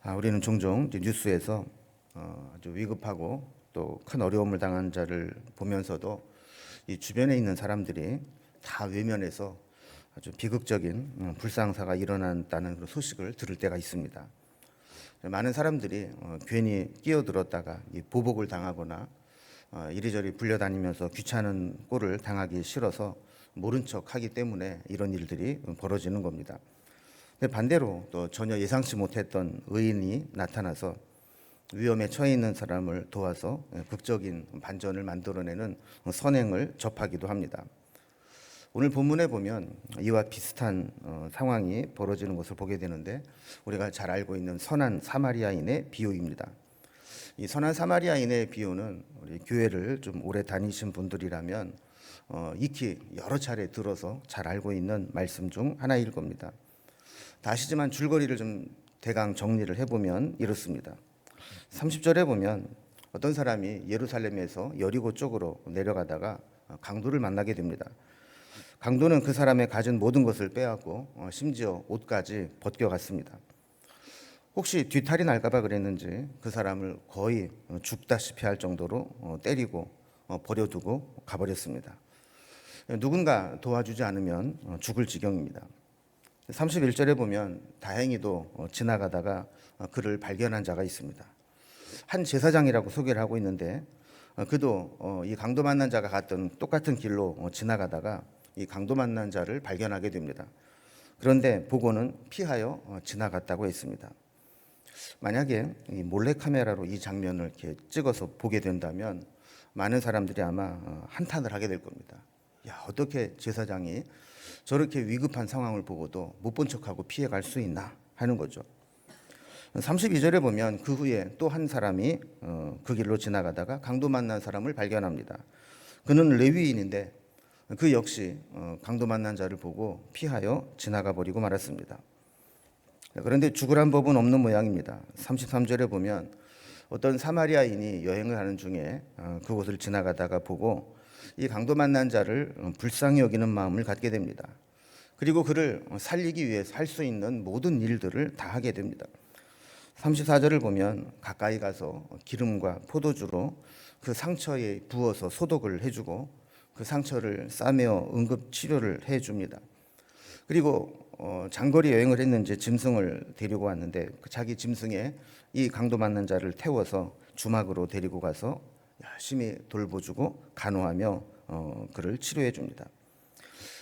우리는 종종 이제 뉴스에서 아주 위급하고 또 큰 어려움을 당한 자를 보면서도 이 주변에 있는 사람들이 다 외면해서 아주 비극적인 불상사가 일어난다는 그런 소식을 들을 때가 있습니다. 많은 사람들이 괜히 끼어들었다가 이 보복을 당하거나 이리저리 불려다니면서 귀찮은 꼴을 당하기 싫어서 모른 척하기 때문에 이런 일들이 벌어지는 겁니다. 근데 반대로 또 전혀 예상치 못했던 의인이 나타나서 위험에 처해 있는 사람을 도와서 극적인 반전을 만들어내는 선행을 접하기도 합니다. 오늘 본문에 보면 이와 비슷한 상황이 벌어지는 것을 보게 되는데, 우리가 잘 알고 있는 선한 사마리아인의 비유입니다. 이 선한 사마리아인의 비유는 우리 교회를 좀 오래 다니신 분들이라면 익히 여러 차례 들어서 잘 알고 있는 말씀 중 하나일 겁니다. 다시지만 줄거리를 좀 대강 정리를 해보면 이렇습니다. 30절에 보면 어떤 사람이 예루살렘에서 여리고 쪽으로 내려가다가 강도를 만나게 됩니다. 강도는 그 사람의 가진 모든 것을 빼앗고 심지어 옷까지 벗겨갔습니다. 혹시 뒤탈이 날까봐 그랬는지 그 사람을 거의 죽다시피 할 정도로 때리고 버려두고 가버렸습니다. 누군가 도와주지 않으면 죽을 지경입니다. 31절에 보면 다행히도 지나가다가 그를 발견한 자가 있습니다. 한 제사장이라고 소개를 하고 있는데, 그도 이 강도 만난 자가 갔던 똑같은 길로 지나가다가 이 강도 만난 자를 발견하게 됩니다. 그런데 보고는 피하여 지나갔다고 했습니다. 만약에 이 몰래카메라로 이 장면을 이렇게 찍어서 보게 된다면 많은 사람들이 아마 한탄을 하게 될 겁니다. 야, 어떻게 제사장이 저렇게 위급한 상황을 보고도 못 본 척하고 피해갈 수 있나 하는 거죠. 32절에 보면 그 후에 또 한 사람이 그 길로 지나가다가 강도 만난 사람을 발견합니다. 그는 레위인인데 그 역시 강도 만난 자를 보고 피하여 지나가 버리고 말았습니다. 그런데 죽으란 법은 없는 모양입니다. 33절에 보면 어떤 사마리아인이 여행을 하는 중에 그곳을 지나가다가 보고 이 강도 만난 자를 불쌍히 여기는 마음을 갖게 됩니다. 그리고 그를 살리기 위해서 할 수 있는 모든 일들을 다 하게 됩니다. 34절을 보면 가까이 가서 기름과 포도주로 그 상처에 부어서 소독을 해주고 그 상처를 싸매어 응급 치료를 해줍니다. 그리고 장거리 여행을 했는지 짐승을 데리고 왔는데 자기 짐승에 이 강도 만난 자를 태워서 주막으로 데리고 가서 열심히 돌보주고 간호하며 그를 치료해 줍니다.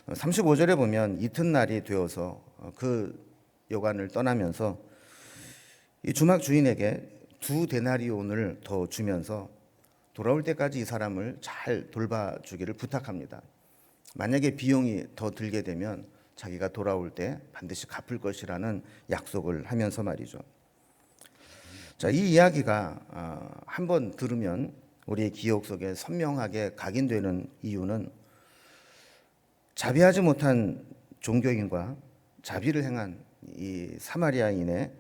35절에 보면 이튿날이 되어서 그 여관을 떠나면서 이 주막 주인에게 2데나리온을 더 주면서 돌아올 때까지 이 사람을 잘 돌봐주기를 부탁합니다. 만약에 비용이 더 들게 되면 자기가 돌아올 때 반드시 갚을 것이라는 약속을 하면서 말이죠. 자, 이 이야기가 한번 들으면 우리의 기억 속에 선명하게 각인되는 이유는 자비하지 못한 종교인과 자비를 행한 이 사마리아인의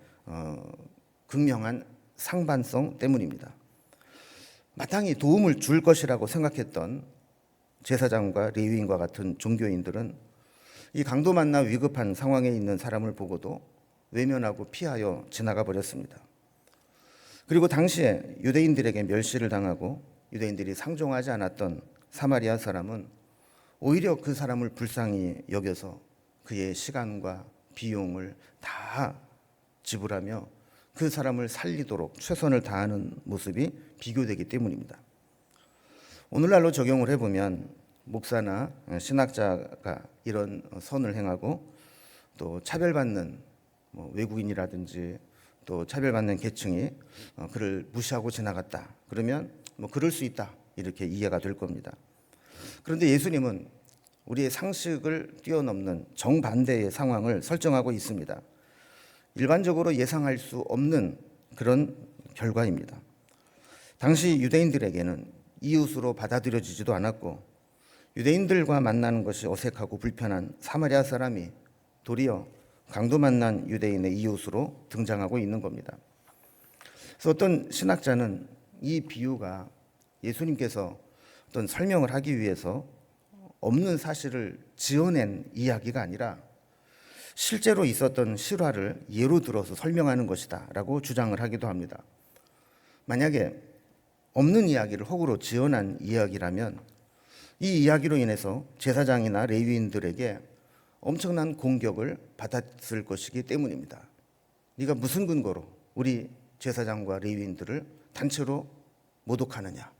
극명한 상반성 때문입니다. 마땅히 도움을 줄 것이라고 생각했던 제사장과 레위인과 같은 종교인들은 이 강도 만나 위급한 상황에 있는 사람을 보고도 외면하고 피하여 지나가 버렸습니다. 그리고 당시에 유대인들에게 멸시를 당하고 유대인들이 상종하지 않았던 사마리아 사람은 오히려 그 사람을 불쌍히 여겨서 그의 시간과 비용을 다 지불하며 그 사람을 살리도록 최선을 다하는 모습이 비교되기 때문입니다. 오늘날로 적용을 해보면 목사나 신학자가 이런 선을 행하고 또 차별받는 외국인이라든지 또 차별받는 계층이 그를 무시하고 지나갔다 그러면 그럴 수 있다 이렇게 이해가 될 겁니다. 그런데 예수님은 우리의 상식을 뛰어넘는 정반대의 상황을 설정하고 있습니다. 일반적으로 예상할 수 없는 그런 결과입니다. 당시 유대인들에게는 이웃으로 받아들여지지도 않았고 유대인들과 만나는 것이 어색하고 불편한 사마리아 사람이 도리어 강도 만난 유대인의 이웃으로 등장하고 있는 겁니다. 그래서 어떤 신학자는 이 비유가 예수님께서 어떤 설명을 하기 위해서 없는 사실을 지어낸 이야기가 아니라 실제로 있었던 실화를 예로 들어서 설명하는 것이다 라고 주장을 하기도 합니다. 만약에 없는 이야기를 허구로 지어낸 이야기라면 이 이야기로 인해서 제사장이나 레위인들에게 엄청난 공격을 받았을 것이기 때문입니다. 네가 무슨 근거로 우리 제사장과 레위인들을 단체로 모독하느냐,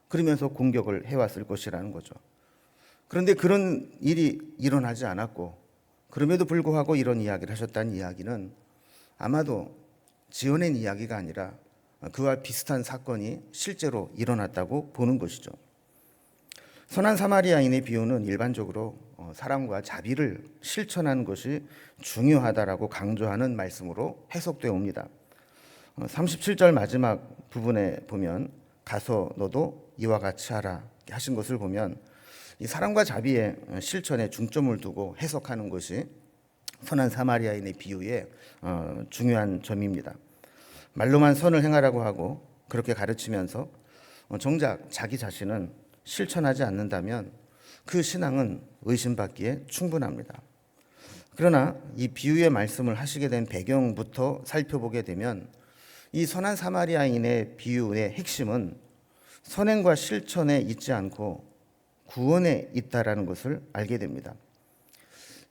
그러면서 공격을 해왔을 것이라는 거죠. 그런데 그런 일이 일어나지 않았고 그럼에도 불구하고 이런 이야기를 하셨다는 이야기는 아마도 지어낸 이야기가 아니라 그와 비슷한 사건이 실제로 일어났다고 보는 것이죠. 선한 사마리아인의 비유는 일반적으로 사랑과 자비를 실천하는 것이 중요하다라고 강조하는 말씀으로 해석되어 옵니다. 37절 마지막 부분에 보면 가서 너도 이와 같이 하라 하신 것을 보면 이 사랑과 자비의 실천에 중점을 두고 해석하는 것이 선한 사마리아인의 비유의 중요한 점입니다. 말로만 선을 행하라고 하고 그렇게 가르치면서 정작 자기 자신은 실천하지 않는다면 그 신앙은 의심받기에 충분합니다. 그러나 이 비유의 말씀을 하시게 된 배경부터 살펴보게 되면 이 선한 사마리아인의 비유의 핵심은 선행과 실천에 있지 않고 구원에 있다라는 것을 알게 됩니다.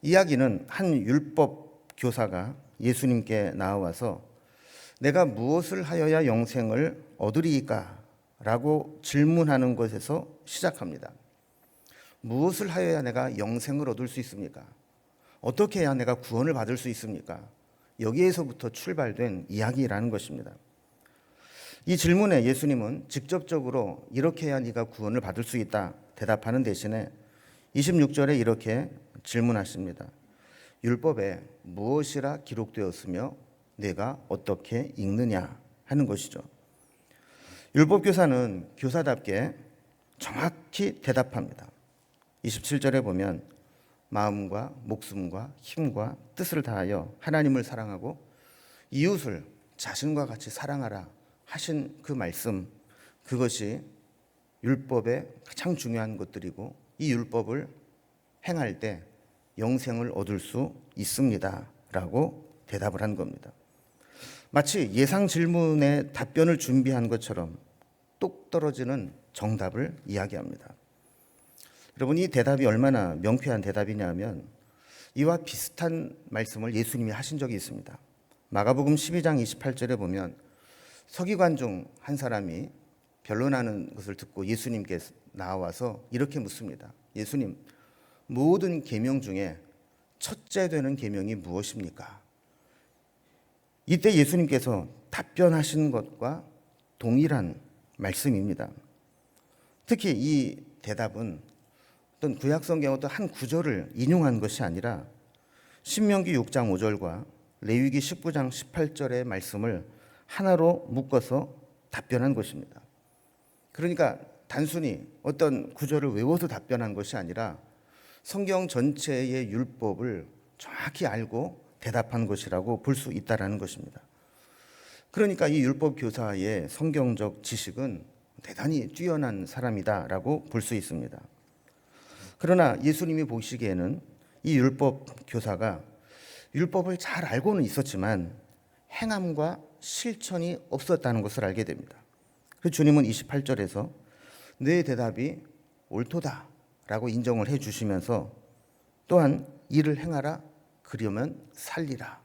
이야기는 한 율법 교사가 예수님께 나와서 내가 무엇을 하여야 영생을 얻으리이까? 라고 질문하는 것에서 시작합니다. 무엇을 하여야 내가 영생을 얻을 수 있습니까? 어떻게 해야 내가 구원을 받을 수 있습니까? 여기에서부터 출발된 이야기라는 것입니다. 이 질문에 예수님은 직접적으로 이렇게 해야 네가 구원을 받을 수 있다 대답하는 대신에 26절에 이렇게 질문하십니다. 율법에 무엇이라 기록되었으며 내가 어떻게 읽느냐 하는 것이죠. 율법교사는 교사답게 정확히 대답합니다. 27절에 보면 마음과 목숨과 힘과 뜻을 다하여 하나님을 사랑하고 이웃을 자신과 같이 사랑하라 하신 그 말씀, 그것이 율법의 가장 중요한 것들이고 이 율법을 행할 때 영생을 얻을 수 있습니다 라고 대답을 한 겁니다. 마치 예상 질문에 답변을 준비한 것처럼 똑 떨어지는 정답을 이야기합니다. 여러분, 이 대답이 얼마나 명쾌한 대답이냐면 이와 비슷한 말씀을 예수님이 하신 적이 있습니다. 마가복음 12장 28절에 보면 서기관 중 한 사람이 변론하는 것을 듣고 예수님께 나와서 이렇게 묻습니다. 예수님, 모든 계명 중에 첫째 되는 계명이 무엇입니까? 이때 예수님께서 답변하신 것과 동일한 말씀입니다. 특히 이 대답은 어떤 구약성경 어떤 한 구절을 인용한 것이 아니라 신명기 6장 5절과 레위기 19장 18절의 말씀을 하나로 묶어서 답변한 것입니다. 그러니까 단순히 어떤 구절을 외워서 답변한 것이 아니라 성경 전체의 율법을 정확히 알고 대답한 것이라고 볼 수 있다는 것입니다. 그러니까 이 율법 교사의 성경적 지식은 대단히 뛰어난 사람이다라고 볼 수 있습니다. 그러나 예수님이 보시기에는 이 율법 교사가 율법을 잘 알고는 있었지만 행함과 실천이 없었다는 것을 알게 됩니다. 그래서 주님은 28절에서 내 대답이 옳도다라고 인정을 해주시면서 또한 이를 행하라 그러면 살리라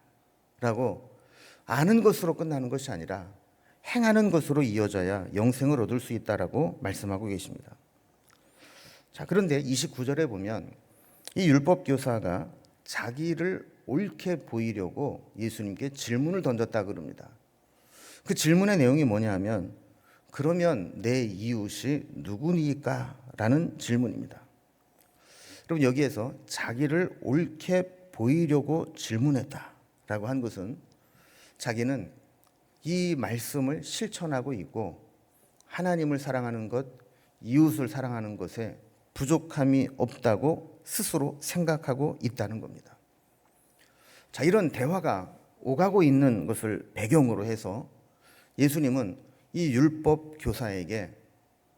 라고 아는 것으로 끝나는 것이 아니라 행하는 것으로 이어져야 영생을 얻을 수 있다라고 말씀하고 계십니다. 자, 그런데 29절에 보면 이 율법 교사가 자기를 옳게 보이려고 예수님께 질문을 던졌다 그럽니다. 그 질문의 내용이 뭐냐면 그러면 내 이웃이 누구니까? 라는 질문입니다. 여러분, 여기에서 자기를 옳게 보이려고 질문했다라고 한 것은 자기는 이 말씀을 실천하고 있고 하나님을 사랑하는 것, 이웃을 사랑하는 것에 부족함이 없다고 스스로 생각하고 있다는 겁니다. 자, 이런 대화가 오가고 있는 것을 배경으로 해서 예수님은 이 율법 교사에게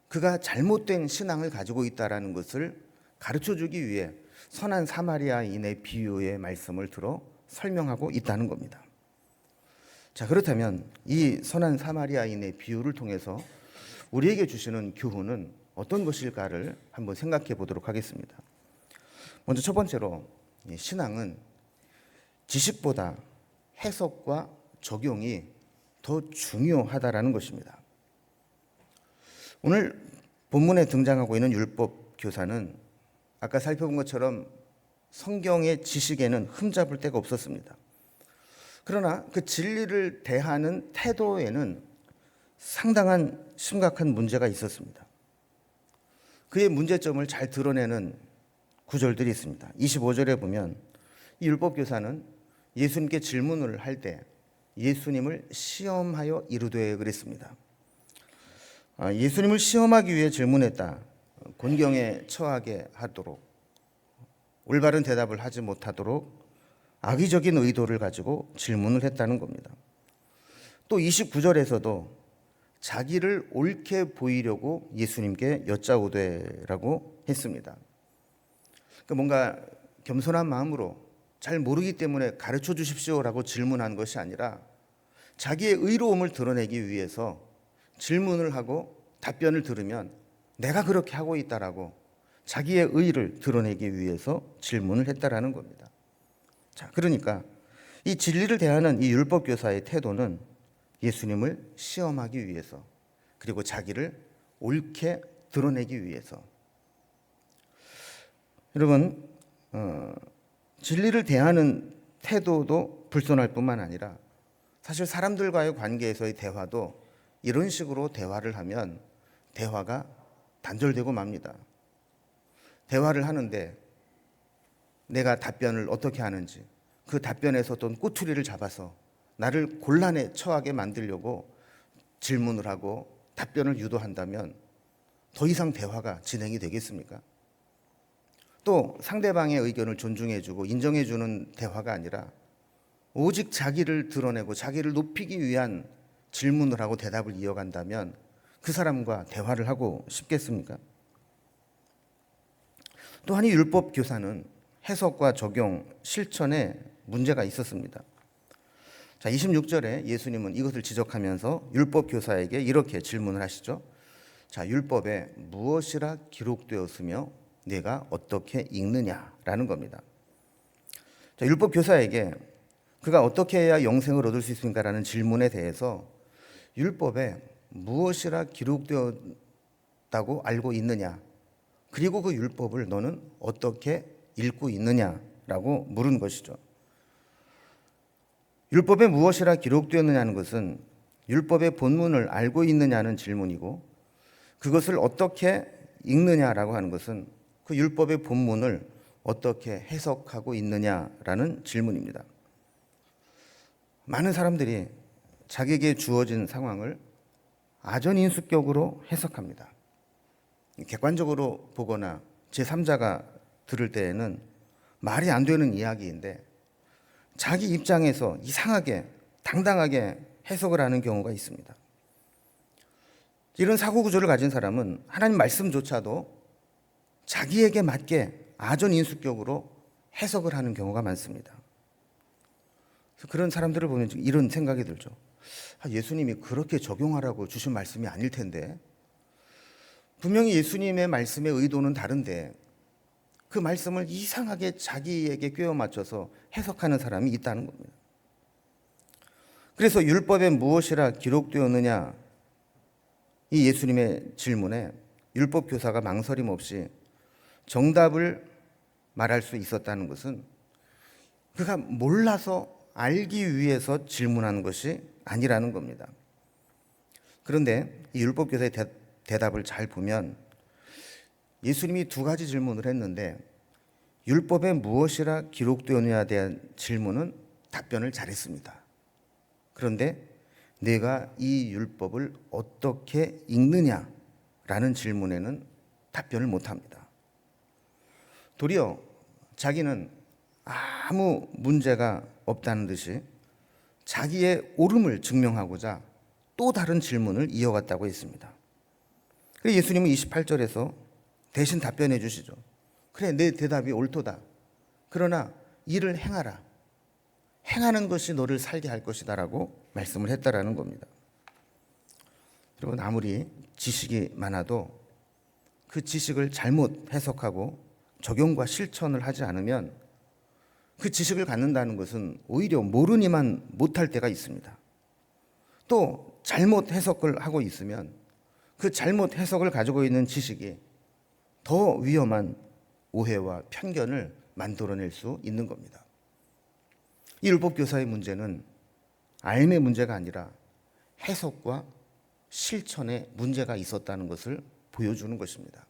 그가 잘못된 신앙을 가지고 있다는 것을 가르쳐주기 위해 선한 사마리아인의 비유의 말씀을 들어 설명하고 있다는 겁니다. 자, 그렇다면 이 선한 사마리아인의 비유를 통해서 우리에게 주시는 교훈은 어떤 것일까를 한번 생각해 보도록 하겠습니다. 먼저 첫 번째로 신앙은 지식보다 해석과 적용이 더 중요하다라는 것입니다. 오늘 본문에 등장하고 있는 율법 교사는 아까 살펴본 것처럼 성경의 지식에는 흠잡을 데가 없었습니다. 그러나 그 진리를 대하는 태도에는 상당한 심각한 문제가 있었습니다. 그의 문제점을 잘 드러내는 구절들이 있습니다. 25절에 보면 이 율법교사는 예수님께 질문을 할 때 예수님을 시험하여 이르되 그랬습니다. 예수님을 시험하기 위해 질문했다. 곤경에 처하게 하도록, 올바른 대답을 하지 못하도록 악의적인 의도를 가지고 질문을 했다는 겁니다. 또 29절에서도 자기를 옳게 보이려고 예수님께 여짜오되라고 했습니다. 뭔가 겸손한 마음으로 잘 모르기 때문에 가르쳐 주십시오라고 질문한 것이 아니라 자기의 의로움을 드러내기 위해서 질문을 하고 답변을 들으면 내가 그렇게 하고 있다라고 자기의 의를 드러내기 위해서 질문을 했다라는 겁니다. 자, 그러니까 이 진리를 대하는 이 율법 교사의 태도는 예수님을 시험하기 위해서, 그리고 자기를 옳게 드러내기 위해서. 여러분, 진리를 대하는 태도도 불손할 뿐만 아니라 사실 사람들과의 관계에서의 대화도 이런 식으로 대화를 하면 대화가 단절되고 맙니다. 대화를 하는데 내가 답변을 어떻게 하는지, 그 답변에서 어떤 꼬투리를 잡아서 나를 곤란에 처하게 만들려고 질문을 하고 답변을 유도한다면 더 이상 대화가 진행이 되겠습니까? 또 상대방의 의견을 존중해주고 인정해주는 대화가 아니라 오직 자기를 드러내고 자기를 높이기 위한 질문을 하고 대답을 이어간다면 그 사람과 대화를 하고 싶겠습니까? 또한 이 율법 교사는 해석과 적용, 실천에 문제가 있었습니다. 자, 26절에 예수님은 이것을 지적하면서 율법 교사에게 이렇게 질문을 하시죠. 자, 율법에 무엇이라 기록되었으며 내가 어떻게 읽느냐라는 겁니다. 자, 율법 교사에게 그가 어떻게 해야 영생을 얻을 수 있습니까라는 질문에 대해서 율법에 무엇이라 기록되었다고 알고 있느냐, 그리고 그 율법을 너는 어떻게 읽고 있느냐라고 물은 것이죠. 율법에 무엇이라 기록되었느냐는 것은 율법의 본문을 알고 있느냐는 질문이고, 그것을 어떻게 읽느냐라고 하는 것은 그 율법의 본문을 어떻게 해석하고 있느냐라는 질문입니다. 많은 사람들이 자기에게 주어진 상황을 아전인수격으로 해석합니다. 객관적으로 보거나 제3자가 들을 때에는 말이 안 되는 이야기인데 자기 입장에서 이상하게 당당하게 해석을 하는 경우가 있습니다. 이런 사고 구조를 가진 사람은 하나님 말씀조차도 자기에게 맞게 아전인수격으로 해석을 하는 경우가 많습니다. 그래서 그런 사람들을 보면 이런 생각이 들죠. 예수님이 그렇게 적용하라고 주신 말씀이 아닐 텐데, 분명히 예수님의 말씀의 의도는 다른데 그 말씀을 이상하게 자기에게 꿰어 맞춰서 해석하는 사람이 있다는 겁니다. 그래서 율법에 무엇이라 기록되었느냐, 이 예수님의 질문에 율법 교사가 망설임 없이 정답을 말할 수 있었다는 것은 그가 몰라서 알기 위해서 질문하는 것이 아니라는 겁니다. 그런데 이 율법 교사의 대답을 잘 보면 예수님이 두 가지 질문을 했는데 율법에 무엇이라 기록되었느냐에 대한 질문은 답변을 잘했습니다. 그런데 내가 이 율법을 어떻게 읽느냐라는 질문에는 답변을 못합니다. 도리어 자기는 아무 문제가 없다는 듯이 자기의 옳음을 증명하고자 또 다른 질문을 이어갔다고 했습니다. 그래서 예수님은 28절에서 대신 답변해 주시죠. 그래, 내 대답이 옳도다. 그러나 이를 행하라. 행하는 것이 너를 살게 할 것이다라고 말씀을 했다라는 겁니다. 여러분, 아무리 지식이 많아도 그 지식을 잘못 해석하고 적용과 실천을 하지 않으면 그 지식을 갖는다는 것은 오히려 모르니만 못할 때가 있습니다. 또 잘못 해석을 하고 있으면 그 잘못 해석을 가지고 있는 지식이 더 위험한 오해와 편견을 만들어낼 수 있는 겁니다. 이 율법교사의 문제는 알의 문제가 아니라 해석과 실천에 문제가 있었다는 것을 보여주는 것입니다.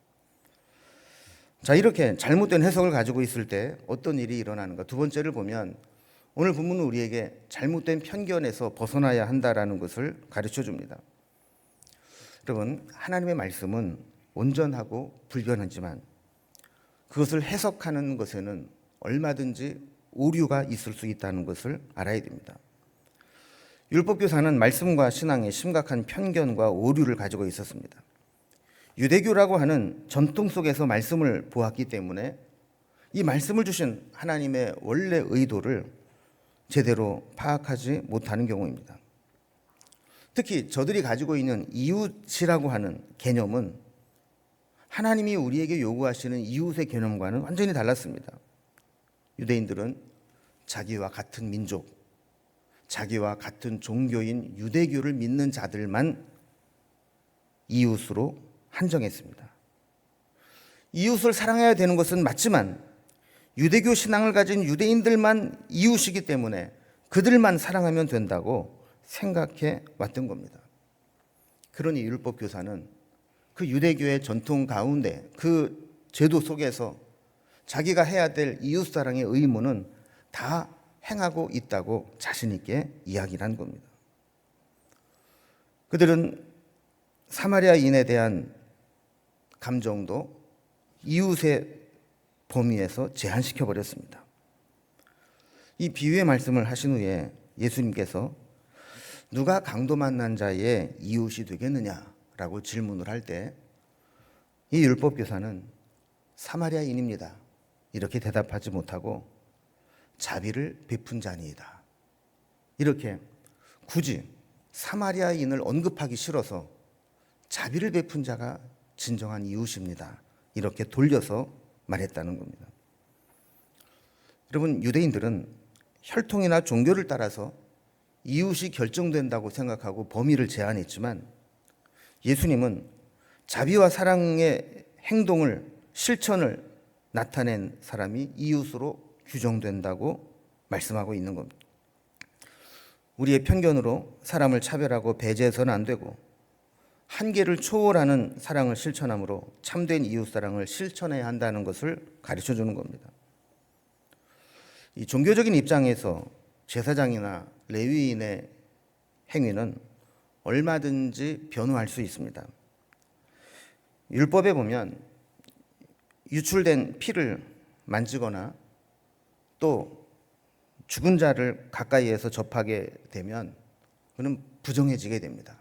자, 이렇게 잘못된 해석을 가지고 있을 때 어떤 일이 일어나는가? 두 번째를 보면 오늘 본문은 우리에게 잘못된 편견에서 벗어나야 한다라는 것을 가르쳐 줍니다. 여러분, 하나님의 말씀은 온전하고 불변하지만 그것을 해석하는 것에는 얼마든지 오류가 있을 수 있다는 것을 알아야 됩니다. 율법교사는 말씀과 신앙에 심각한 편견과 오류를 가지고 있었습니다. 유대교라고 하는 전통 속에서 말씀을 보았기 때문에 이 말씀을 주신 하나님의 원래 의도를 제대로 파악하지 못하는 경우입니다. 특히 저들이 가지고 있는 이웃이라고 하는 개념은 하나님이 우리에게 요구하시는 이웃의 개념과는 완전히 달랐습니다. 유대인들은 자기와 같은 민족, 자기와 같은 종교인 유대교를 믿는 자들만 이웃으로 한정했습니다. 이웃을 사랑해야 되는 것은 맞지만 유대교 신앙을 가진 유대인들만 이웃이기 때문에 그들만 사랑하면 된다고 생각해 왔던 겁니다. 그러니 율법교사는 그 유대교의 전통 가운데 그 제도 속에서 자기가 해야 될 이웃사랑의 의무는 다 행하고 있다고 자신 있게 이야기를 한 겁니다. 그들은 사마리아인에 대한 감정도 이웃의 범위에서 제한시켜 버렸습니다. 이 비유의 말씀을 하신 후에 예수님께서 누가 강도 만난 자의 이웃이 되겠느냐라고 질문을 할 때 이 율법교사는 사마리아인입니다. 이렇게 대답하지 못하고 자비를 베푼 자니이다. 이렇게 굳이 사마리아인을 언급하기 싫어서 자비를 베푼 자가 진정한 이웃입니다. 이렇게 돌려서 말했다는 겁니다. 여러분, 유대인들은 혈통이나 종교를 따라서 이웃이 결정된다고 생각하고 범위를 제한했지만 예수님은 자비와 사랑의 행동을, 실천을 나타낸 사람이 이웃으로 규정된다고 말씀하고 있는 겁니다. 우리의 편견으로 사람을 차별하고 배제해서는 안 되고 한계를 초월하는 사랑을 실천함으로 참된 이웃사랑을 실천해야 한다는 것을 가르쳐 주는 겁니다. 이 종교적인 입장에서 제사장이나 레위인의 행위는 얼마든지 변호할 수 있습니다. 율법에 보면 유출된 피를 만지거나 또 죽은 자를 가까이에서 접하게 되면 그는 부정해지게 됩니다.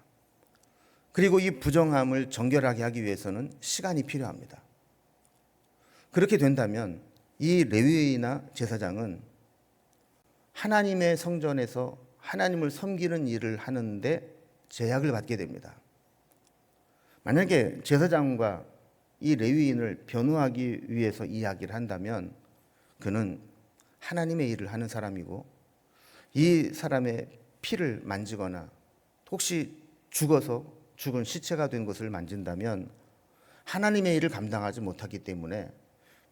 그리고 이 부정함을 정결하게 하기 위해서는 시간이 필요합니다. 그렇게 된다면 이 레위인이나 제사장은 하나님의 성전에서 하나님을 섬기는 일을 하는데 제약을 받게 됩니다. 만약에 제사장과 이 레위인을 변호하기 위해서 이야기를 한다면 그는 하나님의 일을 하는 사람이고 이 사람의 피를 만지거나 혹시 죽어서 죽은 시체가 된 것을 만진다면 하나님의 일을 감당하지 못하기 때문에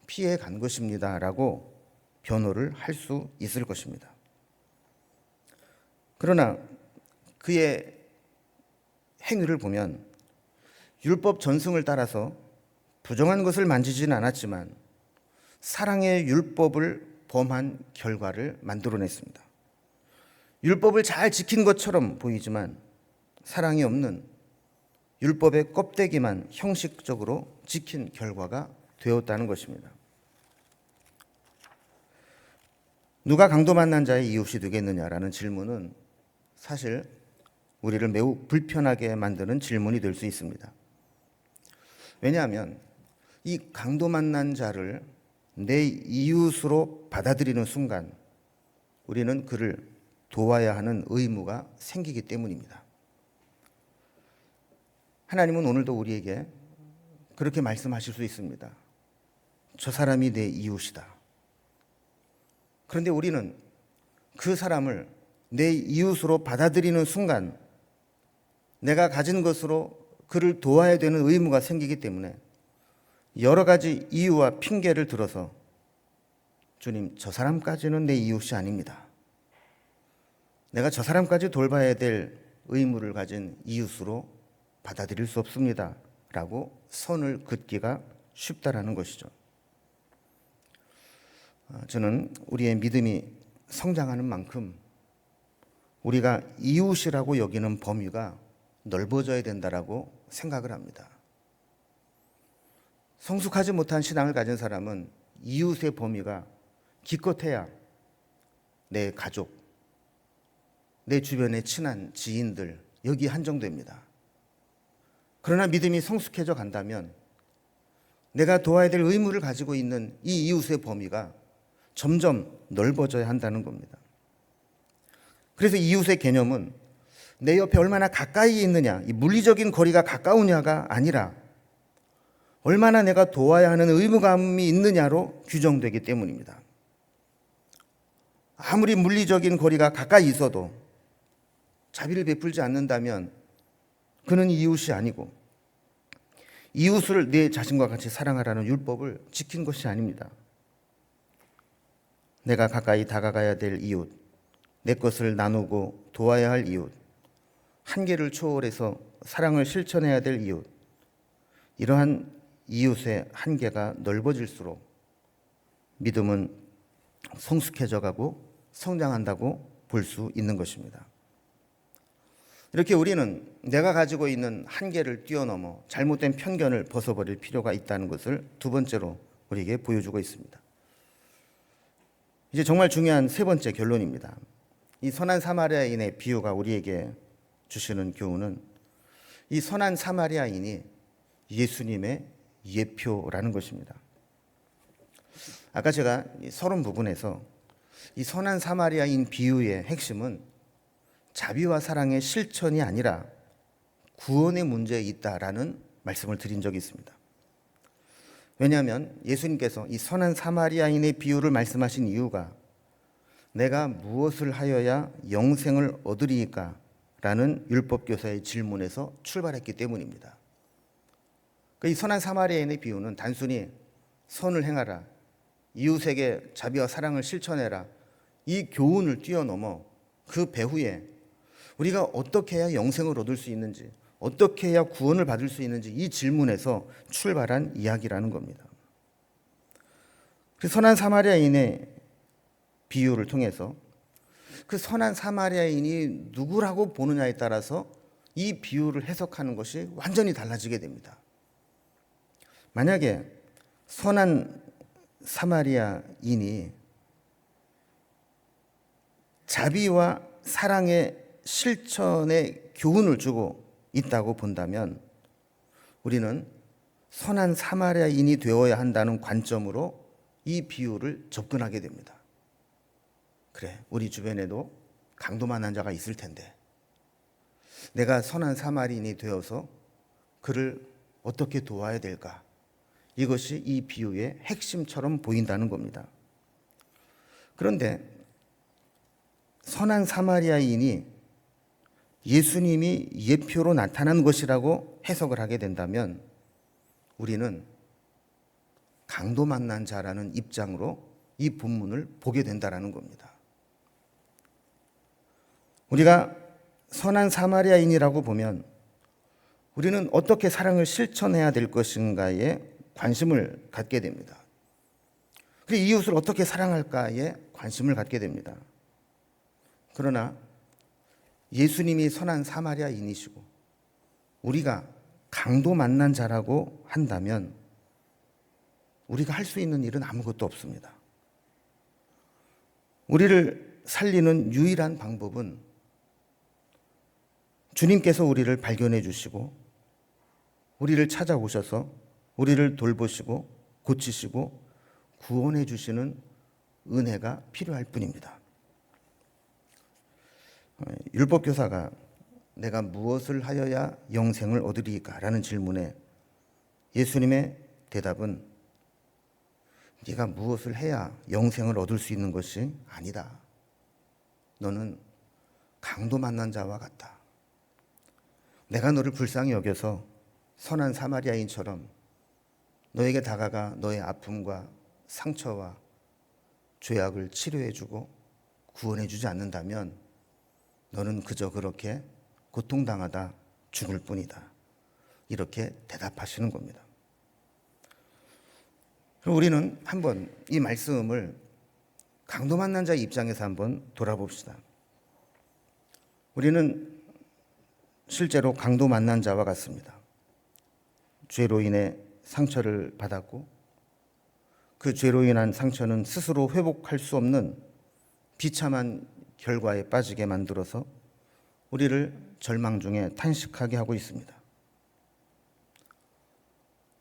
피해 간 것입니다라고 변호를 할 수 있을 것입니다. 그러나 그의 행위를 보면 율법 전승을 따라서 부정한 것을 만지지는 않았지만 사랑의 율법을 범한 결과를 만들어냈습니다. 율법을 잘 지킨 것처럼 보이지만 사랑이 없는 율법의 껍데기만 형식적으로 지킨 결과가 되었다는 것입니다. 누가 강도 만난 자의 이웃이 되겠느냐라는 질문은 사실 우리를 매우 불편하게 만드는 질문이 될 수 있습니다. 왜냐하면 이 강도 만난 자를 내 이웃으로 받아들이는 순간 우리는 그를 도와야 하는 의무가 생기기 때문입니다. 하나님은 오늘도 우리에게 그렇게 말씀하실 수 있습니다. 저 사람이 내 이웃이다. 그런데 우리는 그 사람을 내 이웃으로 받아들이는 순간 내가 가진 것으로 그를 도와야 되는 의무가 생기기 때문에 여러 가지 이유와 핑계를 들어서 주님, 저 사람까지는 내 이웃이 아닙니다. 내가 저 사람까지 돌봐야 될 의무를 가진 이웃으로 받아들일 수 없습니다. 라고 선을 긋기가 쉽다라는 것이죠. 저는 우리의 믿음이 성장하는 만큼 우리가 이웃이라고 여기는 범위가 넓어져야 된다라고 생각을 합니다. 성숙하지 못한 신앙을 가진 사람은 이웃의 범위가 기껏해야 내 가족, 내 주변의 친한 지인들 여기 한정됩니다. 그러나 믿음이 성숙해져 간다면 내가 도와야 될 의무를 가지고 있는 이 이웃의 범위가 점점 넓어져야 한다는 겁니다. 그래서 이웃의 개념은 내 옆에 얼마나 가까이 있느냐, 이 물리적인 거리가 가까우냐가 아니라 얼마나 내가 도와야 하는 의무감이 있느냐로 규정되기 때문입니다. 아무리 물리적인 거리가 가까이 있어도 자비를 베풀지 않는다면 그는 이웃이 아니고 이웃을 내 자신과 같이 사랑하라는 율법을 지킨 것이 아닙니다. 내가 가까이 다가가야 될 이웃, 내 것을 나누고 도와야 할 이웃, 한계를 초월해서 사랑을 실천해야 될 이웃, 이러한 이웃의 한계가 넓어질수록 믿음은 성숙해져 가고 성장한다고 볼 수 있는 것입니다. 이렇게 우리는 내가 가지고 있는 한계를 뛰어넘어 잘못된 편견을 벗어버릴 필요가 있다는 것을 두 번째로 우리에게 보여주고 있습니다. 이제 정말 중요한 세 번째 결론입니다. 이 선한 사마리아인의 비유가 우리에게 주시는 교훈은 이 선한 사마리아인이 예수님의 예표라는 것입니다. 아까 제가 서론 부분에서 이 선한 사마리아인 비유의 핵심은 자비와 사랑의 실천이 아니라 구원의 문제에 있다라는 말씀을 드린 적이 있습니다. 왜냐하면 예수님께서 이 선한 사마리아인의 비유를 말씀하신 이유가 내가 무엇을 하여야 영생을 얻으리이까? 라는 율법교사의 질문에서 출발했기 때문입니다. 이 선한 사마리아인의 비유는 단순히 선을 행하라, 이웃에게 자비와 사랑을 실천해라, 이 교훈을 뛰어넘어 그 배후에 우리가 어떻게 해야 영생을 얻을 수 있는지, 어떻게 해야 구원을 받을 수 있는지 이 질문에서 출발한 이야기라는 겁니다. 그 선한 사마리아인의 비유를 통해서 그 선한 사마리아인이 누구라고 보느냐에 따라서 이 비유를 해석하는 것이 완전히 달라지게 됩니다. 만약에 선한 사마리아인이 자비와 사랑의 실천의 교훈을 주고 있다고 본다면 우리는 선한 사마리아인이 되어야 한다는 관점으로 이 비유를 접근하게 됩니다. 그래, 우리 주변에도 강도만한 자가 있을 텐데 내가 선한 사마리아인이 되어서 그를 어떻게 도와야 될까? 이것이 이 비유의 핵심처럼 보인다는 겁니다. 그런데 선한 사마리아인이 예수님이 예표로 나타난 것이라고 해석을 하게 된다면 우리는 강도 만난 자라는 입장으로 이 본문을 보게 된다는 겁니다. 우리가 선한 사마리아인이라고 보면 우리는 어떻게 사랑을 실천해야 될 것인가에 관심을 갖게 됩니다. 그리고 이웃을 어떻게 사랑할까에 관심을 갖게 됩니다. 그러나 예수님이 선한 사마리아인이시고 우리가 강도 만난 자라고 한다면 우리가 할 수 있는 일은 아무것도 없습니다. 우리를 살리는 유일한 방법은 주님께서 우리를 발견해 주시고 우리를 찾아오셔서 우리를 돌보시고 고치시고 구원해 주시는 은혜가 필요할 뿐입니다. 율법 교사가 내가 무엇을 하여야 영생을 얻으리까라는 질문에 예수님의 대답은 네가 무엇을 해야 영생을 얻을 수 있는 것이 아니다. 너는 강도 만난 자와 같다. 내가 너를 불쌍히 여겨서 선한 사마리아인처럼 너에게 다가가 너의 아픔과 상처와 죄악을 치료해주고 구원해주지 않는다면 너는 그저 그렇게 고통당하다 죽을 뿐이다. 이렇게 대답하시는 겁니다. 그럼 우리는 한번 이 말씀을 강도 만난 자의 입장에서 한번 돌아봅시다. 우리는 실제로 강도 만난 자와 같습니다. 죄로 인해 상처를 받았고 그 죄로 인한 상처는 스스로 회복할 수 없는 비참한 결과에 빠지게 만들어서 우리를 절망 중에 탄식하게 하고 있습니다.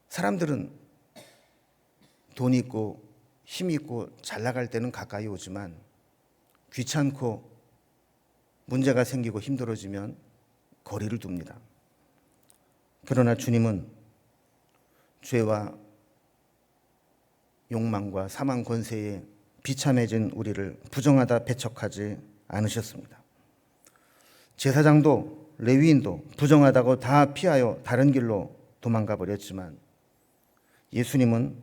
사람들은 돈 있고 힘 있고 잘 나갈 때는 가까이 오지만 귀찮고 문제가 생기고 힘들어지면 거리를 둡니다. 그러나 주님은 죄와 욕망과 사망 권세에 비참해진 우리를 부정하다 배척하지 않으셨습니다. 제사장도 레위인도 부정하다고 다 피하여 다른 길로 도망가 버렸지만 예수님은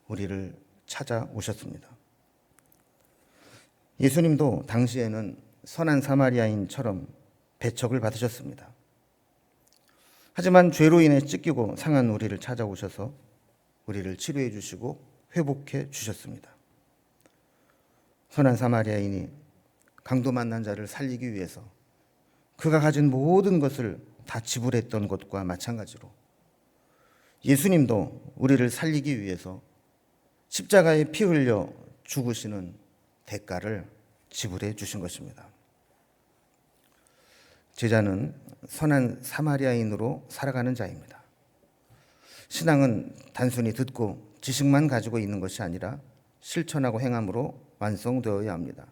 우리를 찾아오셨습니다. 예수님도 당시에는 선한 사마리아인처럼 배척을 받으셨습니다. 하지만 죄로 인해 찢기고 상한 우리를 찾아오셔서 우리를 치료해 주시고 회복해 주셨습니다. 선한 사마리아인이 강도 만난 자를 살리기 위해서 그가 가진 모든 것을 다 지불했던 것과 마찬가지로 예수님도 우리를 살리기 위해서 십자가에 피 흘려 죽으시는 대가를 지불해 주신 것입니다. 제자는 선한 사마리아인으로 살아가는 자입니다. 신앙은 단순히 듣고 지식만 가지고 있는 것이 아니라 실천하고 행함으로 완성되어야 합니다.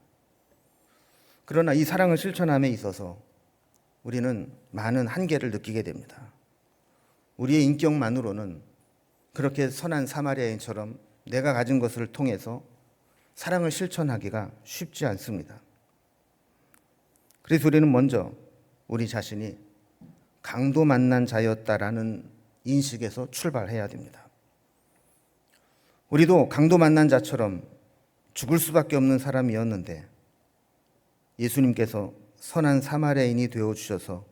그러나 이 사랑을 실천함에 있어서 우리는 많은 한계를 느끼게 됩니다. 우리의 인격만으로는 그렇게 선한 사마리아인처럼 내가 가진 것을 통해서 사랑을 실천하기가 쉽지 않습니다. 그래서 우리는 먼저 우리 자신이 강도 만난 자였다라는 인식에서 출발해야 됩니다. 우리도 강도 만난 자처럼 죽을 수밖에 없는 사람이었는데 예수님께서 선한 사마리아인이 되어주셔서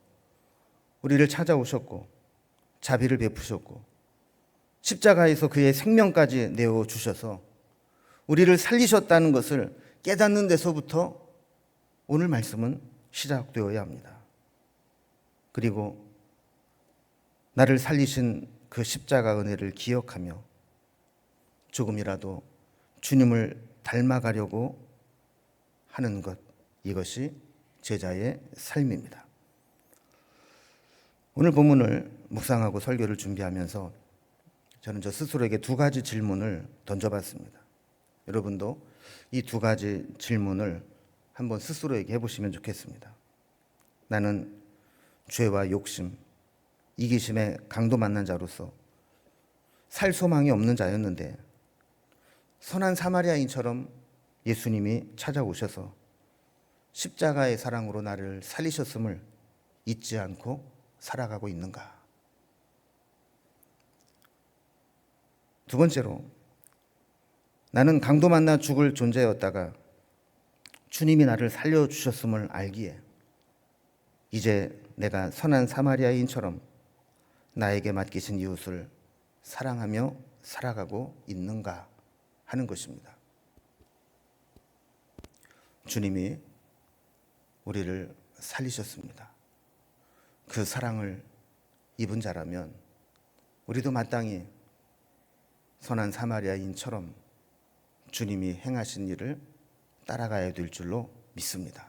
우리를 찾아오셨고 자비를 베푸셨고 십자가에서 그의 생명까지 내어주셔서 우리를 살리셨다는 것을 깨닫는 데서부터 오늘 말씀은 시작되어야 합니다. 그리고 나를 살리신 그 십자가 은혜를 기억하며 조금이라도 주님을 닮아가려고 하는 것, 이것이 제자의 삶입니다. 오늘 본문을 묵상하고 설교를 준비하면서 저는 저 스스로에게 두 가지 질문을 던져봤습니다. 여러분도 이 두 가지 질문을 한번 스스로에게 해보시면 좋겠습니다. 나는 죄와 욕심, 이기심에 강도 만난 자로서 살 소망이 없는 자였는데 선한 사마리아인처럼 예수님이 찾아오셔서 십자가의 사랑으로 나를 살리셨음을 잊지 않고 살아가고 있는가? 두 번째로, 나는 강도 만나 죽을 존재였다가 주님이 나를 살려주셨음을 알기에 이제 내가 선한 사마리아인처럼 나에게 맡기신 이웃을 사랑하며 살아가고 있는가 하는 것입니다. 주님이 우리를 살리셨습니다. 그 사랑을 입은 자라면 우리도 마땅히 선한 사마리아인처럼 주님이 행하신 일을 따라가야 될 줄로 믿습니다.